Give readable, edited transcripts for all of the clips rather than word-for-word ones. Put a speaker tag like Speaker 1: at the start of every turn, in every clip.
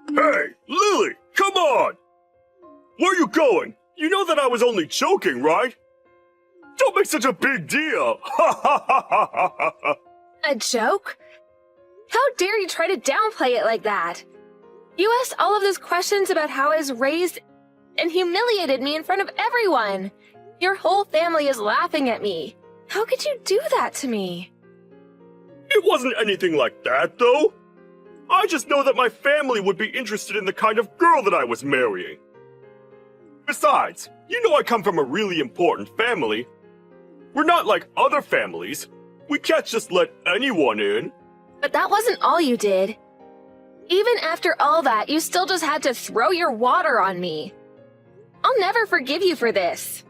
Speaker 1: Hey, Lily, come on! Where are you going? You know that I was only joking, right? Don't make such a big deal! Ha ha ha ha ha ha!
Speaker 2: A joke? How dare you try to downplay it like that? You asked all of those questions about how I was raised and humiliated me in front of everyone. Your whole family is laughing at me. How could you do that to me?
Speaker 1: It wasn't anything like that, though. I just know that my family would be interested in the kind of girl that I was marrying. Besides, you know I come from a really important family. We're not like other families. We can't just let anyone in.
Speaker 2: But that wasn't all you did. Even after all that, you still just had to throw your water on me. I'll never forgive you for this.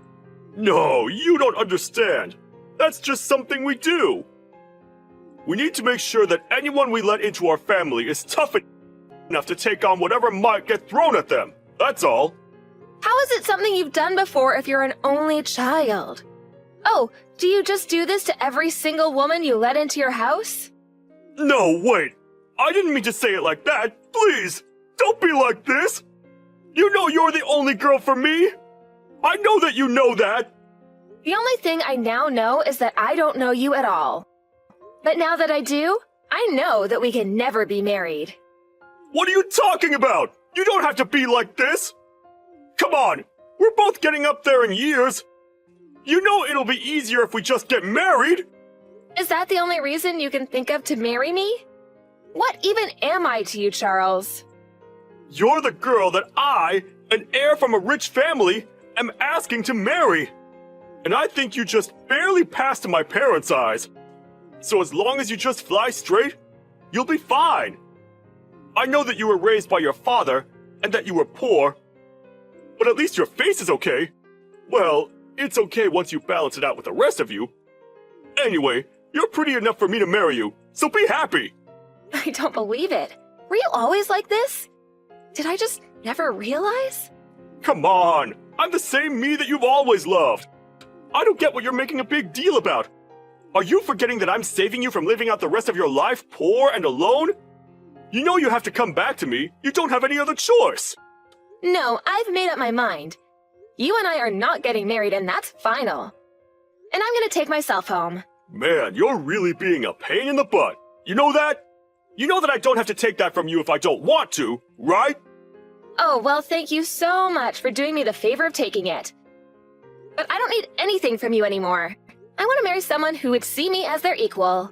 Speaker 1: No, you don't understand. That's just something we do. We need to make sure that anyone we let into our family is tough enough to take on whatever might get thrown at them. That's all.
Speaker 2: How is it something you've done before if you're an only child? Oh, do you just do this to every single woman you let into your house?
Speaker 1: No, wait. I didn't mean to say it like that. Please, don't be like this. You know you're the only girl for me. I know that you know that.
Speaker 2: The only thing I now know is that I don't know you at all. But now that I do, I know that we can never be married.
Speaker 1: What are you talking about? You don't have to be like this. Come on, we're both getting up there in years. You know it'll be easier if we just get married.
Speaker 2: Is that the only reason you can think of to marry me? What even am I to you, Charles?
Speaker 1: You're the girl that I, an heir from a rich family, am asking to marry. And I think you just barely passed in my parents' eyes. So as long as you just fly straight, you'll be fine. I know that you were raised by your father and that you were poor, but at least your face is okay. Well, it's okay once you balance it out with the rest of you. Anyway, you're pretty enough for me to marry you, so be happy.
Speaker 2: I don't believe it. Were you always like this? Did I just never realize?
Speaker 1: Come on, I'm the same me that you've always loved. I don't get what you're making a big deal about. Are you forgetting that I'm saving you from living out the rest of your life poor and alone? You know you have to come back to me. You don't have any other choice.
Speaker 2: No, I've made up my mind. You and I are not getting married, and that's final. And I'm gonna take myself home.
Speaker 1: Man, you're really being a pain in the butt. You know that? You know that I don't have to take that from you if I don't want to, right?
Speaker 2: Oh, well, thank you so much for doing me the favor of taking it. But I don't need anything from you anymore. I want to marry someone who would see me as their equal.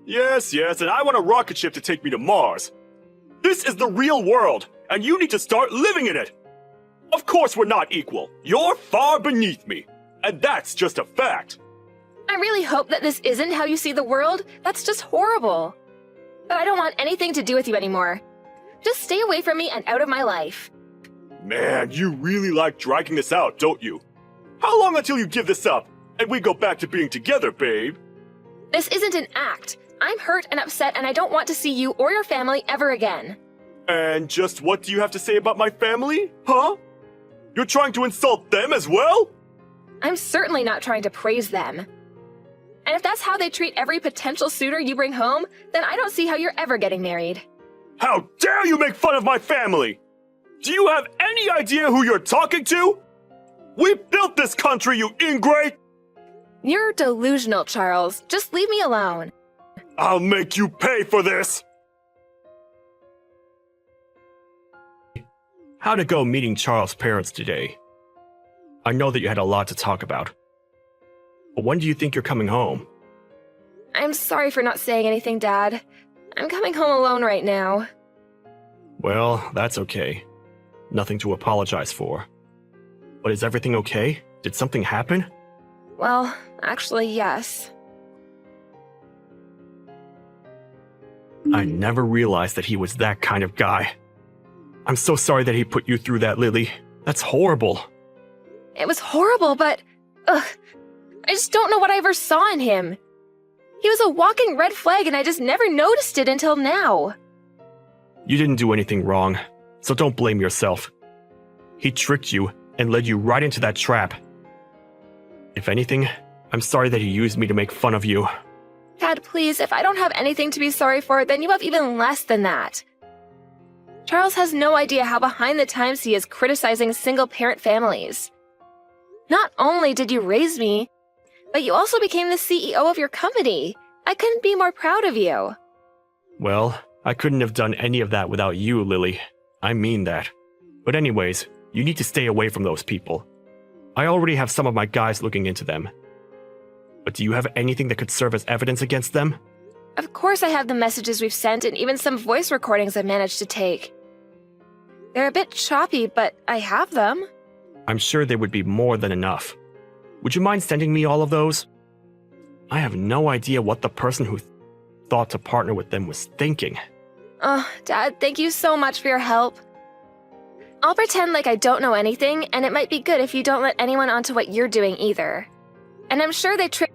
Speaker 1: Yes, and I want a rocket ship to take me to Mars. This is the real world, and you need to start living in it. Of course we're not equal. You're far beneath me, and that's just a fact.
Speaker 2: I really hope that this isn't how you see the world. That's just horrible. But I don't want anything to do with you anymore. Just stay away from me and out of my life.
Speaker 1: Man, you really like dragging this out, don't you? How long until you give this up, and we go back to being together, babe?
Speaker 2: This isn't an act. I'm hurt and upset, and I don't want to see you or your family ever again.
Speaker 1: And just what do you have to say about my family, huh? You're trying to insult them as well?
Speaker 2: I'm certainly not trying to praise them. And if that's how they treat every potential suitor you bring home, then I don't see how you're ever getting married.
Speaker 1: How dare you make fun of my family? Do you have any idea who you're talking to? We built this country, you ingrate!
Speaker 2: You're delusional, Charles. Just leave me alone.
Speaker 1: I'll make you pay for this! How'd it go meeting Charles' parents today? I know that you had a lot to talk about. But when do you think you're coming home?
Speaker 2: I'm sorry for not saying anything, Dad. I'm coming home alone right now.
Speaker 1: Well, that's okay. Nothing to apologize for. But is everything okay? Did something happen?
Speaker 2: Well, actually, yes.
Speaker 1: I never realized that he was that kind of guy. I'm so sorry that he put you through that, Lily. That's horrible.
Speaker 2: It was horrible, but... Ugh. I just don't know what I ever saw in him. He was a walking red flag, and I just never noticed it until now.
Speaker 1: You didn't do anything wrong, so don't blame yourself. He tricked you and led you right into that trap. If anything, I'm sorry that he used me to make fun of you.
Speaker 2: Dad, please, if I don't have anything to be sorry for, then you have even less than that. Charles has no idea how behind the times he is criticizing single-parent families. Not only did you raise me, but you also became the CEO of your company. I couldn't be more proud of you.
Speaker 1: Well, I couldn't have done any of that without you, Lily. I mean that. But anyways, you need to stay away from those people. I already have some of my guys looking into them. But do you have anything that could serve as evidence against them?
Speaker 2: Of course I have the messages we've sent and even some voice recordings I managed to take. They're a bit choppy, but I have them.
Speaker 1: I'm sure they would be more than enough. Would you mind sending me all of those? I have no idea what the person who thought to partner with them was thinking.
Speaker 2: Oh, Dad, thank you so much for your help. I'll pretend like I don't know anything, and it might be good if you don't let anyone onto what you're doing either. And I'm sure they tricked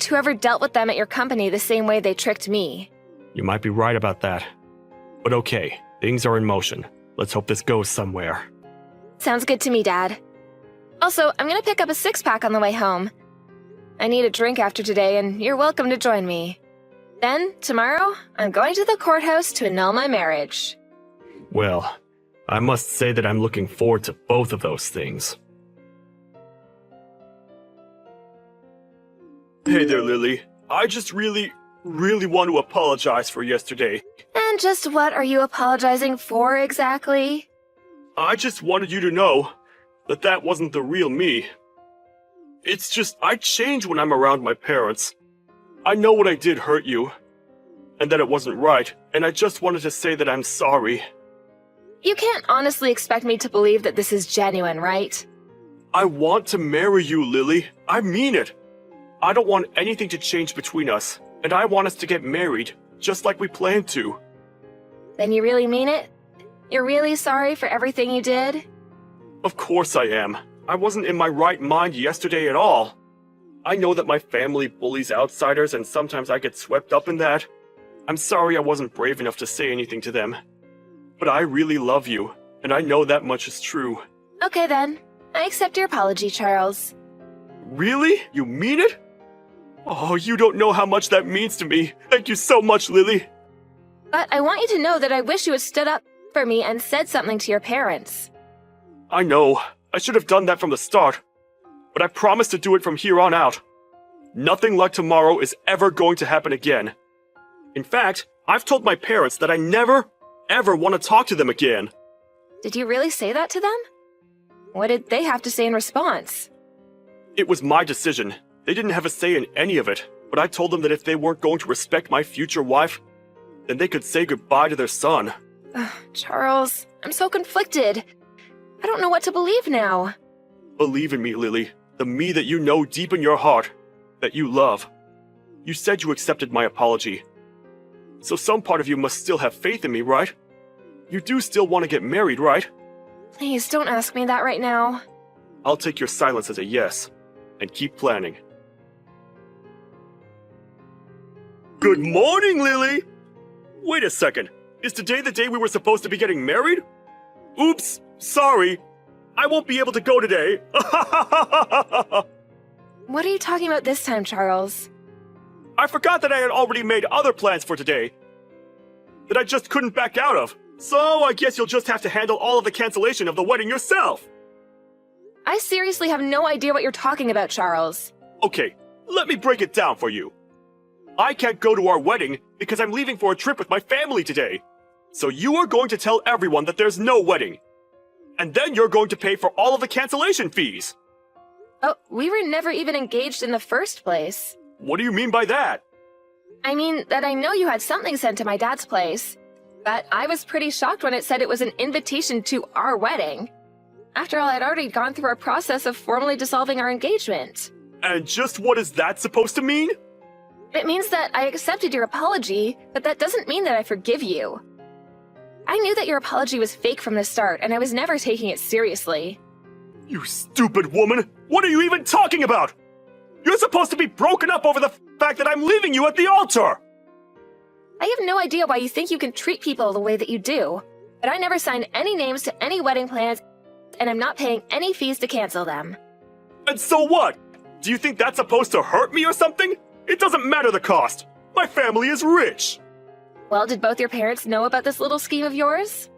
Speaker 2: whoever dealt with them at your company the same way they tricked me.
Speaker 1: You might be right about that. But okay, things are in motion. Let's hope this goes somewhere.
Speaker 2: Sounds good to me, Dad. Also, I'm gonna pick up a six-pack on the way home. I need a drink after today, and you're welcome to join me. Then, tomorrow, I'm going to the courthouse to annul my marriage.
Speaker 1: Well, I must say that I'm looking forward to both of those things. Hey there, Lily. I just really want to apologize for yesterday.
Speaker 2: And just what are you apologizing for exactly?
Speaker 1: I just wanted you to know that that wasn't the real me. It's just I change when I'm around my parents. I know what I did hurt you, and that it wasn't right, and I just wanted to say that I'm sorry.
Speaker 2: You can't honestly expect me to believe that this is genuine, right?
Speaker 1: I want to marry you, Lily. I mean it. I don't want anything to change between us, and I want us to get married, just like we planned to.
Speaker 2: Then you really mean it? You're really sorry for everything you did?
Speaker 1: Of course I am. I wasn't in my right mind yesterday at all. I know that my family bullies outsiders, and sometimes I get swept up in that. I'm sorry I wasn't brave enough to say anything to them. But I really love you, and I know that much is true.
Speaker 2: Okay then. I accept your apology, Charles.
Speaker 1: Really? You mean it? Oh, you don't know how much that means to me. Thank you so much, Lily.
Speaker 2: But I want you to know that I wish you had stood up for me and said something to your parents.
Speaker 1: I know. I should have done that from the start. But I promise to do it from here on out. Nothing like tomorrow is ever going to happen again. In fact, I've told my parents that I never, ever want to talk to them again.
Speaker 2: Did you really say that to them? What did they have to say in response?
Speaker 1: It was my decision. They didn't have a say in any of it, but I told them that if they weren't going to respect my future wife, then they could say goodbye to their son.
Speaker 2: Charles, I'm so conflicted. I don't know what to believe now.
Speaker 1: Believe in me, Lily, the me that you know deep in your heart, that you love. You said you accepted my apology. So some part of you must still have faith in me, right? You do still want to get married, right?
Speaker 2: Please, don't ask me that right now.
Speaker 1: I'll take your silence as a yes, and keep planning. Good morning, Lily! Wait a second, is today the day we were supposed to be getting married? Oops, sorry. I won't be able to go today.
Speaker 2: What are you talking about this time, Charles?
Speaker 1: I forgot that I had already made other plans for today that I just couldn't back out of. So I guess you'll just have to handle all of the cancellation of the wedding yourself.
Speaker 2: I seriously have no idea what you're talking about, Charles.
Speaker 1: Okay, let me break it down for you. I can't go to our wedding because I'm leaving for a trip with my family today. So you are going to tell everyone that there's no wedding. And then you're going to pay for all of the cancellation fees.
Speaker 2: Oh, we were never even engaged in the first place.
Speaker 1: What do you mean by that?
Speaker 2: I mean that I know you had something sent to my dad's place, but I was pretty shocked when it said it was an invitation to our wedding. After all, I'd already gone through a process of formally dissolving our engagement.
Speaker 1: And just what is that supposed to mean?
Speaker 2: It means that I accepted your apology, but that doesn't mean that I forgive you. I knew that your apology was fake from the start, and I was never taking it seriously.
Speaker 1: You stupid woman! What are you even talking about? You're supposed to be broken up over the fact that I'm leaving you at the altar!
Speaker 2: I have no idea why you think you can treat people the way that you do, but I never signed any names to any wedding plans, and I'm not paying any fees to cancel them.
Speaker 1: And so what? Do you think that's supposed to hurt me or something? It doesn't matter the cost. My family is rich.
Speaker 2: Well, did both your parents know about this little scheme of yours?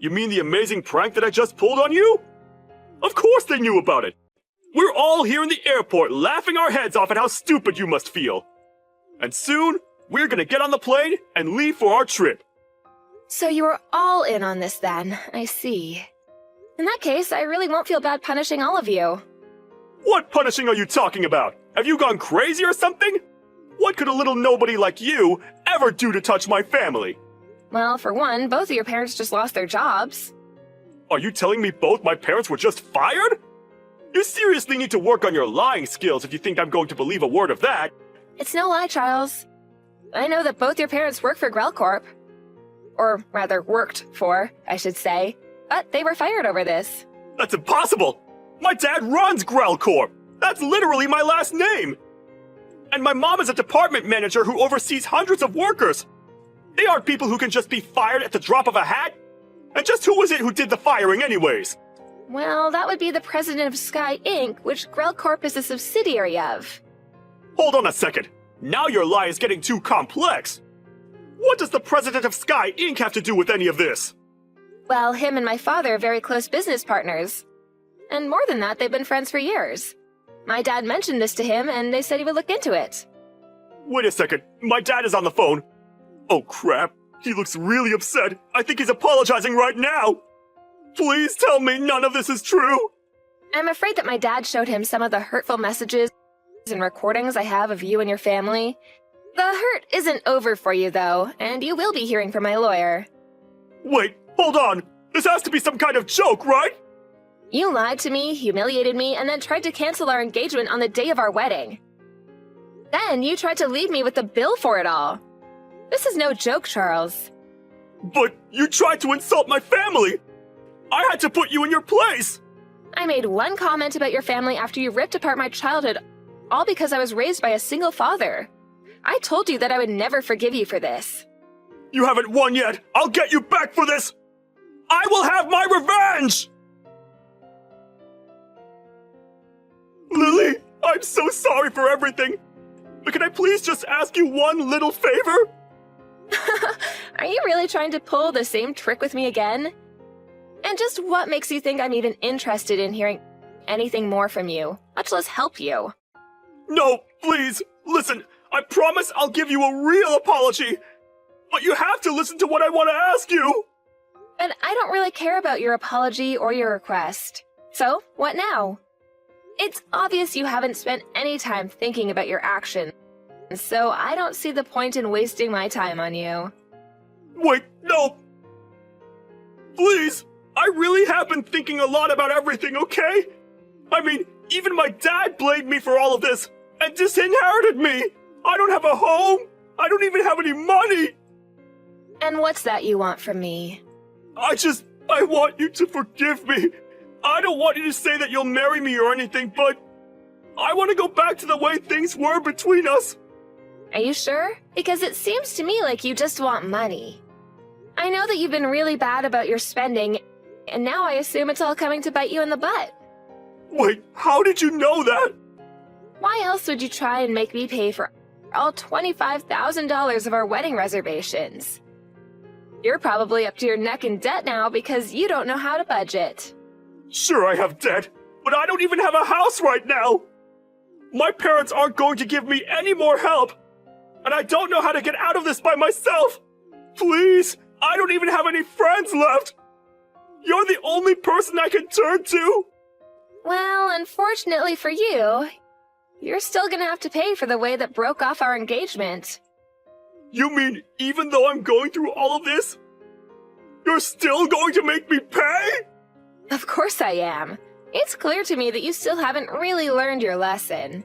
Speaker 1: You mean the amazing prank that I just pulled on you? Of course they knew about it. We're all here in the airport laughing our heads off at how stupid you must feel. And soon, we're gonna get on the plane and leave for our trip.
Speaker 2: So you were all in on this then, I see. In that case, I really won't feel bad punishing all of you.
Speaker 1: What punishing are you talking about? Have you gone crazy or something? What could a little nobody like you ever do to touch my family?
Speaker 2: Well, for one, both of your parents just lost their jobs.
Speaker 1: Are you telling me both my parents were just fired? You seriously need to work on your lying skills if you think I'm going to believe a word of that.
Speaker 2: It's no lie, Charles. I know that both your parents work for Grell Corp. Or rather, worked for, I should say. But they were fired over this.
Speaker 1: That's impossible! My dad runs Grell Corp! That's literally my last name! And my mom is a department manager who oversees hundreds of workers! They aren't people who can just be fired at the drop of a hat! And just who was it who did the firing anyways?
Speaker 2: Well, that would be the president of Sky Inc., which Grell Corp is a subsidiary of.
Speaker 1: Hold on a second. Now your lie is getting too complex. What does the president of Sky Inc. have to do with any of this?
Speaker 2: Well, him and my father are very close business partners. And more than that, they've been friends for years. My dad mentioned this to him, and they said he would look into it.
Speaker 1: Wait a second. My dad is on the phone. Oh crap. He looks really upset. I think he's apologizing right now. Please tell me none of this is true.
Speaker 2: I'm afraid that my dad showed him some of the hurtful messages and recordings I have of you and your family. The hurt isn't over for you, though, and you will be hearing from my lawyer.
Speaker 1: Wait, hold on. This has to be some kind of joke, right?
Speaker 2: You lied to me, humiliated me, and then tried to cancel our engagement on the day of our wedding. Then you tried to leave me with the bill for it all. This is no joke, Charles.
Speaker 1: But you tried to insult my family! I had to put you in your place!
Speaker 2: I made one comment about your family after you ripped apart my childhood, all because I was raised by a single father. I told you that I would never forgive you for this.
Speaker 1: You haven't won yet! I'll get you back for this! I will have my revenge! Lily, I'm so sorry for everything. But can I please just ask you one little favor?
Speaker 2: Are you really trying to pull the same trick with me again? And just what makes you think I'm even interested in hearing anything more from you, much less help you?
Speaker 1: No, please, listen, I promise I'll give you a real apology. But you have to listen to what I want to ask you.
Speaker 2: But I don't really care about your apology or your request. So, what now? It's obvious you haven't spent any time thinking about your actions, so I don't see the point in wasting my time on you.
Speaker 1: Wait, no! Please! I really have been thinking a lot about everything, okay? I mean, even my dad blamed me for all of this, and disinherited me! I don't have a home! I don't even have any money!
Speaker 2: And what's that you want from me?
Speaker 1: I want you to forgive me! I don't want you to say that you'll marry me or anything, but I want to go back to the way things were between us!
Speaker 2: Are you sure? Because it seems to me like you just want money. I know that you've been really bad about your spending, and now I assume it's all coming to bite you in the butt.
Speaker 1: Wait, how did you know that?
Speaker 2: Why else would you try and make me pay for all $25,000 of our wedding reservations? You're probably up to your neck in debt now because you don't know how to budget.
Speaker 1: Sure, I have debt, but I don't even have a house right now. My parents aren't going to give me any more help, and I don't know how to get out of this by myself. Please, I don't even have any friends left. You're the only person I can turn to.
Speaker 2: Well, unfortunately for you, you're still gonna have to pay for the way that broke off our engagement.
Speaker 1: You mean even though I'm going through all of this, you're still going to make me pay?
Speaker 2: Of course I am. It's clear to me that you still haven't really learned your lesson.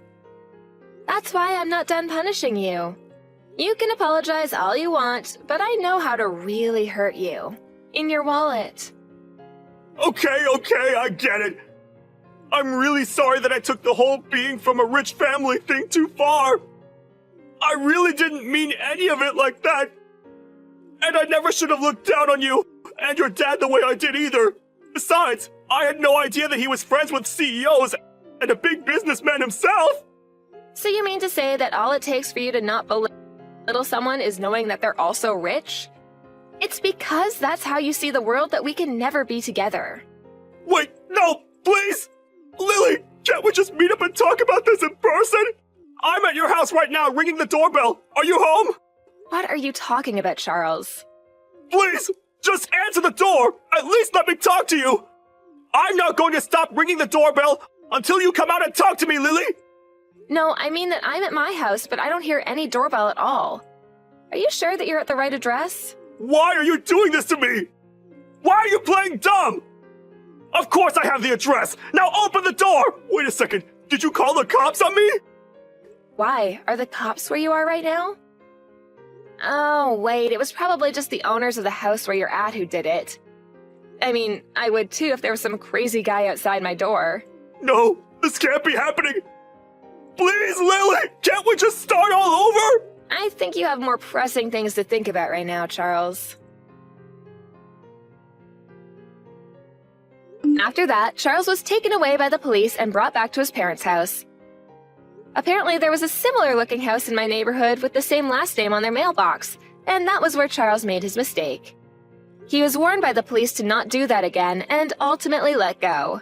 Speaker 2: That's why I'm not done punishing you. You can apologize all you want, but I know how to really hurt you. In your wallet.
Speaker 1: Okay, I get it. I'm really sorry that I took the whole being from a rich family thing too far. I really didn't mean any of it like that. And I never should have looked down on you and your dad the way I did either. Besides, I had no idea that he was friends with CEOs and a big businessman himself.
Speaker 2: So you mean to say that all it takes for you to not belittle someone is knowing that they're also rich? It's because that's how you see the world that we can never be together.
Speaker 1: Wait, no, please! Lily, can't we just meet up and talk about this in person? I'm at your house right now ringing the doorbell. Are you home?
Speaker 2: What are you talking about, Charles?
Speaker 1: Please, just answer the door. At least let me talk to you. I'm not going to stop ringing the doorbell until you come out and talk to me, Lily.
Speaker 2: No, I mean that I'm at my house, but I don't hear any doorbell at all. Are you sure that you're at the right address?
Speaker 1: Why are you doing this to me? Why are you playing dumb? Of course I have the address. Now open the door. Wait a second. Did you call the cops on me?
Speaker 2: Why? Are the cops where you are right now? Oh, wait, it was probably just the owners of the house where you're at who did it. I mean, I would too if there was some crazy guy outside my door.
Speaker 1: No, this can't be happening. Please, Lily, can't we just start all over?
Speaker 2: I think you have more pressing things to think about right now, Charles. After that, Charles was taken away by the police and brought back to his parents' house. Apparently, there was a similar-looking house in my neighborhood with the same last name on their mailbox, and that was where Charles made his mistake. He was warned by the police to not do that again and ultimately let go.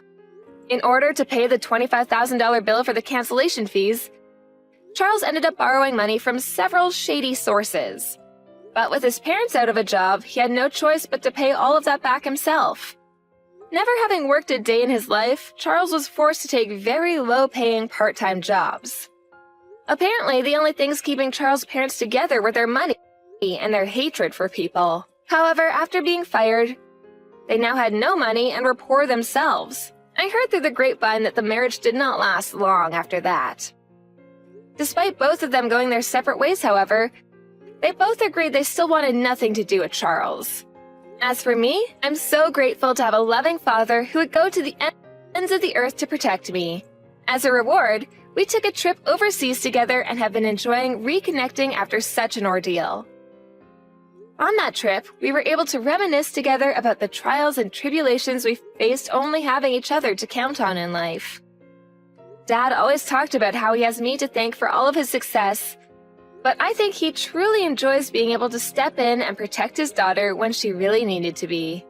Speaker 2: In order to pay the $25,000 bill for the cancellation fees, Charles ended up borrowing money from several shady sources. But with his parents out of a job, he had no choice but to pay all of that back himself. Never having worked a day in his life, Charles was forced to take very low-paying part-time jobs. Apparently, the only things keeping Charles' parents together were their money and their hatred for people. However, after being fired, they now had no money and were poor themselves. I heard through the grapevine that the marriage did not last long after that. Despite both of them going their separate ways, however, they both agreed they still wanted nothing to do with Charles. As for me, I'm so grateful to have a loving father who would go to the ends of the earth to protect me. As a reward, we took a trip overseas together and have been enjoying reconnecting after such an ordeal. On that trip, we were able to reminisce together about the trials and tribulations we faced only having each other to count on in life. Dad always talked about how he has me to thank for all of his success, but I think he truly enjoys being able to step in and protect his daughter when she really needed to be.